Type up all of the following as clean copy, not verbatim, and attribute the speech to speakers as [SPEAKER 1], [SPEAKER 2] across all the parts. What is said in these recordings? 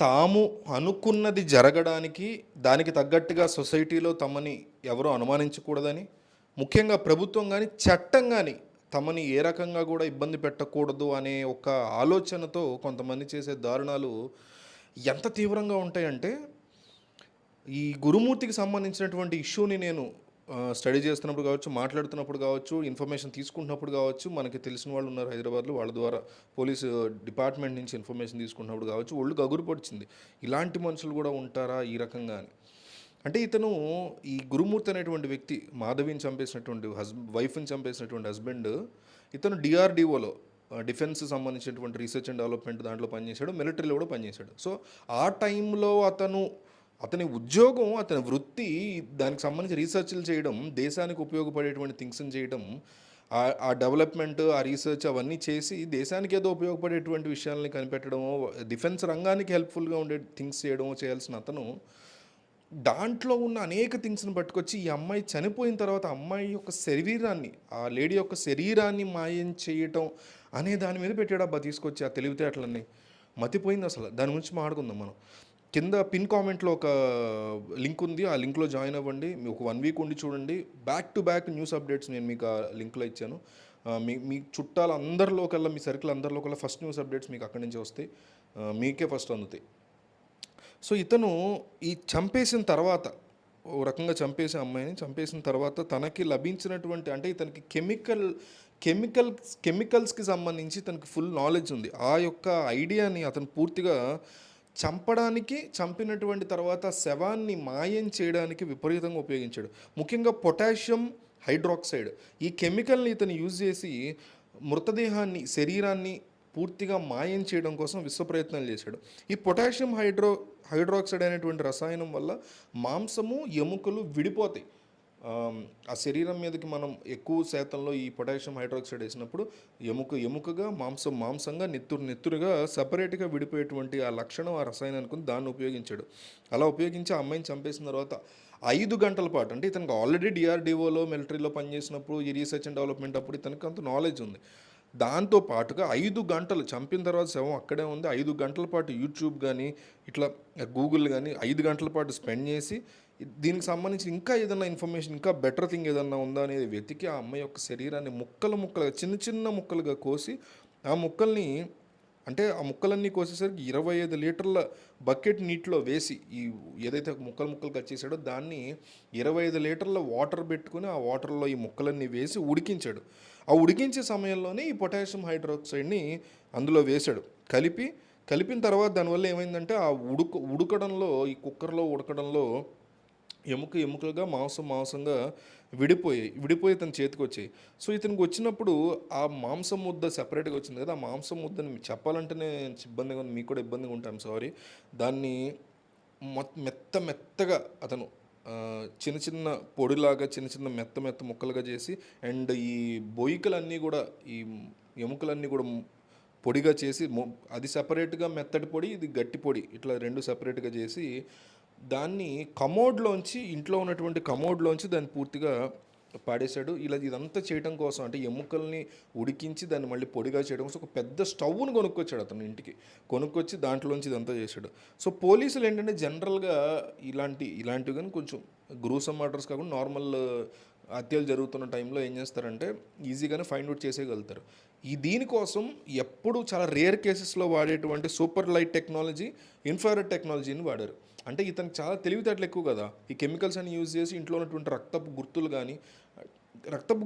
[SPEAKER 1] తాము అనుకున్నది జరగడానికి, దానికి తగ్గట్టుగా సొసైటీలో తమని ఎవరు అనుమానించకూడదని, ముఖ్యంగా ప్రభుత్వం గాని, చట్టం గాని తమని ఏ రకంగా గూడా ఇబ్బంది పెట్టకూడదు అనే ఒక ఆలోచనతో కొంతమంది చేసే దారుణాలు ఎంత తీవ్రంగా ఉంటాయంటే, ఈ గురుమూర్తికి సంబంధించినటువంటి ఇష్యూని నేను స్టడీ చేస్తున్నప్పుడు కావచ్చు, మాట్లాడుతున్నప్పుడు కావచ్చు, ఇన్ఫర్మేషన్ తీసుకుంటున్నప్పుడు కావచ్చు, మనకి తెలిసిన వాళ్ళు ఉన్నారు హైదరాబాద్‌లో. వాళ్ళ ద్వారా పోలీసు డిపార్ట్మెంట్ నుంచి ఇన్ఫర్మేషన్ తీసుకుంటున్నప్పుడు కావచ్చు, ఒళ్ళు గగురు పొడిచింది. ఇలాంటి మనుషులు కూడా ఉంటారా ఈ రకంగా అని. అంటే ఇతను ఈ గురుమూర్తి అనేటువంటి వ్యక్తి మాధవిని చంపేసినటువంటి వైఫ్‌ని చంపేసినటువంటి హస్బెండ్ ఇతను డీఆర్‌డీఓలో డిఫెన్స్ సంబంధించినటువంటి రీసెర్చ్ అండ్ డెవలప్‌మెంట్ దాంట్లో పనిచేశాడు. మిలిటరీలో కూడా పనిచేశాడు. సో, ఆ టైంలో అతని ఉద్యోగం, అతని వృత్తి దానికి సంబంధించి రీసెర్చ్‌లు చేయడం, దేశానికి ఉపయోగపడేటువంటి థింగ్స్‌ని చేయడం, ఆ డెవలప్‌మెంట్, ఆ రీసెర్చ్ అవన్నీ చేసి దేశానికి ఏదో ఉపయోగపడేటువంటి విషయాల్ని కనిపెట్టడమో, డిఫెన్స్ రంగానికి హెల్ప్‌ఫుల్‌గా ఉండే థింగ్స్ చేయడమో చేయాల్సిన అతను, దాంట్లో ఉన్న అనేక థింగ్స్‌ని పట్టుకొచ్చి ఈ అమ్మాయి చనిపోయిన తర్వాత అమ్మాయి యొక్క శరీరాన్ని, ఆ లేడీ యొక్క శరీరాన్ని మాయం చేయటం అనే దాని మీద పెట్టాడబ్బా తీసుకొచ్చి ఆ తెలివితేటలన్నీ. మతిపోయిందసల. దాని గురించి మాట్లాడుకుందాం మనం. కింద పిన్ కామెంట్లో ఒక లింక్ ఉంది. ఆ లింక్‌లో జాయిన్ అవ్వండి. ఒక 1 వీక్ ఉండి చూడండి. Back to back news updates నేను మీకు ఆ లింక్‌లో ఇచ్చాను. మీ చుట్టాలందరిలోకల్లా, మీ సర్కిల్ అందరిలోకల్లా ఫస్ట్ న్యూస్ అప్డేట్స్ మీకు అక్కడి నుంచే వస్తాయి. మీకే ఫస్ట్ అందుతాయి. సో, ఇతను ఈ చంపేసిన తర్వాత, ఓ రకంగా చంపేసి అమ్మాయిని చంపేసిన తర్వాత తనకి లభించినటువంటి, అంటే ఇతనికి కెమికల్స్‌కి సంబంధించి తనకి ఫుల్ నాలెడ్జ్ ఉంది. ఆ యొక్క ఐడియాని అతను పూర్తిగా చంపడానికి, చంపినటువంటి తర్వాత శవాన్ని మాయం చేయడానికి విపరీతంగా ఉపయోగించాడు. ముఖ్యంగా పొటాషియం హైడ్రాక్సైడ్ ఈ కెమికల్ని ఇతను యూజ్ చేసి మృతదేహాన్ని, శరీరాన్ని పూర్తిగా మాయం చేయడం కోసం విశ్వ ప్రయత్నాలు చేశాడు. ఈ పొటాషియం హైడ్రాక్సైడ్ అనేటువంటి రసాయనం వల్ల మాంసము, ఎముకలు విడిపోతాయి. ఆ శరీరం మీదకి మనం ఎక్కువ శాతంలో ఈ పొటాషియం హైడ్రాక్సైడ్ వేసినప్పుడు ఎముకగా, మాంసంగా, నెత్తురుగా సపరేట్గా విడిపోయేటువంటి ఆ లక్షణం ఆ రసాయనానికి ఉంది. దాన్ని ఉపయోగించాడు. అలా ఉపయోగించి ఆ అమ్మాయిని చంపేసిన తర్వాత 5 గంటల పాటు, అంటే ఇతనికి ఆల్రెడీ డిఆర్‌డీఓలో మిలిటరీలో పనిచేసినప్పుడు, ఈ రీసెర్చ్ అండ్ డెవలప్మెంట్ అప్పుడు ఇతనికి అంత నాలెడ్జ్ ఉంది. దాంతో పాటుగా 5 గంటలు చంపిన తర్వాత శవం అక్కడే ఉంది. 5 గంటల పాటు యూట్యూబ్ కానీ, ఇట్లా గూగుల్ కానీ 5 గంటల పాటు స్పెండ్ చేసి దీనికి సంబంధించి ఇంకా ఏదన్నా ఇన్ఫర్మేషన్, ఇంకా బెటర్ థింగ్ ఏదన్నా ఉందా అనేది వెతికి ఆ అమ్మాయి యొక్క శరీరాన్ని ముక్కలుగా, చిన్న చిన్న ముక్కలుగా కోసి, ఆ ముక్కల్ని, అంటే ఆ ముక్కలన్నీ కోసేసరికి 25 లీటర్ల బకెట్ నీటిలో వేసి, ఈ ఏదైతే ముక్కలు కట్ చేశాడో దాన్ని 25 లీటర్ల వాటర్ పెట్టుకుని ఆ వాటర్లో ఈ ముక్కలన్నీ వేసి ఉడికించాడు. ఆ ఉడికించే సమయంలోనే ఈ పొటాషియం హైడ్రాక్సైడ్ని అందులో వేశాడు. కలిపిన తర్వాత దానివల్ల ఏమైందంటే ఆ ఉడకడంలో, ఈ కుక్కర్లో ఉడకడంలో ఎముకలుగా, మాంసంగా విడిపోయి తన చేతికి వచ్చాయి. సో, ఇతనికి వచ్చినప్పుడు ఆ మాంసం ముద్ద సెపరేట్గా వచ్చింది కదా, ఆ మాంసం ముద్దని చెప్పాలంటేనే ఇబ్బందిగా ఉంది, మీకు కూడా ఇబ్బందిగా ఉంటాం, సారీ. దాన్ని మెత్తగా అతను చిన్న చిన్న పొడిలాగా, చిన్న మెత్త ముక్కలుగా చేసి, అండ్ ఈ బొయికలన్నీ కూడా, ఈ ఎముకలన్నీ కూడా పొడిగా చేసి, అది సపరేట్గా మెత్తటి పొడి, ఇది గట్టి పొడి, ఇట్లా 2 సపరేట్గా చేసి దాన్ని ఇంట్లో ఉన్నటువంటి కమోడ్లోంచి దాన్ని పూర్తిగా పాడేశాడు. ఇదంతా చేయడం కోసం, అంటే ఎముకల్ని ఉడికించి దాన్ని మళ్ళీ పొడిగా చేయడం కోసం ఒక పెద్ద స్టవ్ను కొనుక్కొచ్చాడు అతను ఇంటికి. కొనుక్కొచ్చి దాంట్లోంచి ఇదంతా చేశాడు. సో, పోలీసులు ఏంటంటే జనరల్గా ఇలాంటివి కానీ కొంచెం గ్రూసమ్ మర్డర్స్ కాకుండా నార్మల్ హత్యలు జరుగుతున్న టైంలో ఏం చేస్తారంటే ఈజీగానే ఫైండ్ అవుట్ చేసేయగలుగుతారు. దీనికోసం ఎప్పుడు చాలా రేర్ కేసెస్లో వాడేటువంటి సూపర్ లైట్ టెక్నాలజీ, ఇన్ఫ్రారెడ్ టెక్నాలజీని వాడారు. అంటే ఇతనికి చాలా తెలివితేటలు ఎక్కువ కదా. ఈ కెమికల్స్ అని యూజ్ చేసి ఇంట్లో ఉన్నటువంటి రక్తపు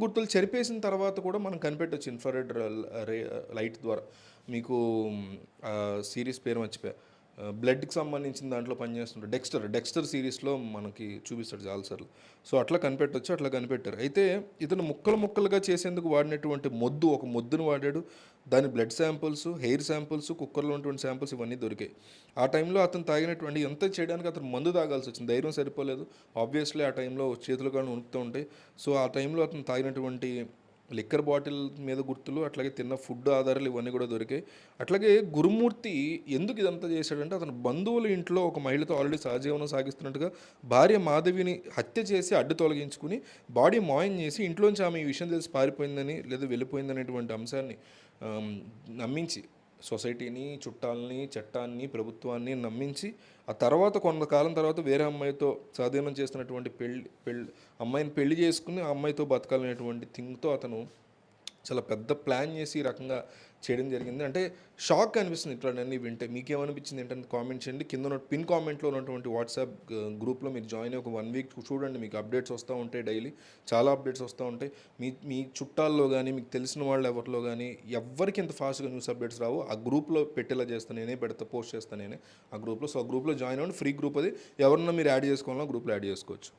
[SPEAKER 1] గుర్తులు చెరిపేసిన తర్వాత కూడా మనం కనిపెట్టవచ్చు ఇన్ఫ్రారెడ్ లైట్ ద్వారా. మీకు సిరీస్ పేరు మర్చిపోయా, బ్లడ్కి సంబంధించిన దాంట్లో పనిచేస్తుంటాడు డెక్స్టర్ సిరీస్లో మనకి చూపిస్తాడు చాలాసార్లు. సో, అట్లా కనిపెట్టారు. అయితే ఇతను ముక్కలుగా చేసేందుకు వాడినటువంటి ఒక మొద్దును వాడాడు. దాని బ్లడ్ శాంపుల్స్, హెయిర్ శాంపుల్స్, కుక్కర్లో ఉన్నటువంటి శాంపుల్స్ ఇవన్నీ దొరికాయి. ఆ టైంలో అతను తాగినటువంటి, ఎంత చేయడానికి అతను మందు తాగాల్సి వచ్చింది, ధైర్యం సరిపోలేదు. ఆబ్వియస్లీ ఆ టైంలో చేతులు కానీ వణుకుతూ ఉంటాయి. సో, ఆ టైంలో అతను తాగినటువంటి లిక్కర్ బాటిల్ మీద గుర్తులు, అట్లాగే తిన్న ఫుడ్ ఆధారాలు ఇవన్నీ కూడా దొరికాయి. అట్లాగే గురుమూర్తి ఎందుకు ఇదంతా చేశాడంటే, అతను బంధువుల ఇంట్లో ఒక మహిళతో ఆల్రెడీ సహజీవనం సాగిస్తున్నట్టుగా భార్య మాధవిని హత్య చేసి అడ్డు తొలగించుకుని బాడీ మాయం చేసి ఇంట్లోంచి ఆమె ఈ విషయం తెలిసి పారిపోయిందని లేదా వెళ్ళిపోయిందనేటువంటి అంశాన్ని నమ్మించి, సొసైటీని, చుట్టాలని, చట్టాన్ని, ప్రభుత్వాన్ని నమ్మించి ఆ తర్వాత కొంతకాలం తర్వాత వేరే అమ్మాయితో స్వాధీనం చేస్తున్నటువంటి అమ్మాయిని పెళ్లి చేసుకుని ఆ అమ్మాయితో బతకాలనేటువంటి థింగ్తో అతను చాలా పెద్ద ప్లాన్ చేసి ఈ రకంగా చేయడం జరిగింది. అంటే షాక్ అనిపిస్తుంది ఇట్లాంటివన్నీ వింటే. మీకేమనిపించింది ఏంటంటే కామెంట్ చేయండి. కింద ఉన్న పిన్ కామెంట్లో ఉన్నటువంటి వాట్సాప్ గ్రూప్లో మీరు జాయిన్ అయ్యి ఒక 1 వీక్ చూడండి. మీకు అప్డేట్స్ వస్తూ ఉంటాయి డైలీ. చాలా అప్డేట్స్ వస్తూ ఉంటాయి. మీ మీ చుట్టాల్లో కానీ, మీకు తెలిసిన వాళ్ళు ఎవరిలో కానీ ఎవ్వరికి ఇంత ఫాస్ట్గా న్యూస్ అప్డేట్స్ రావు. ఆ గ్రూప్లో పెట్టేలా చేస్తాను నేనే, పోస్ట్ చేస్తాను నేనే ఆ గ్రూప్లో. సో ఆ గ్రూప్లో జాయిన్ అవ్వండి. ఫ్రీ గ్రూప్ అది. ఎవరన్నా మీరు యాడ్ చేసుకోవాలన్నా గ్రూప్లో యాడ్ చేసుకోవచ్చు.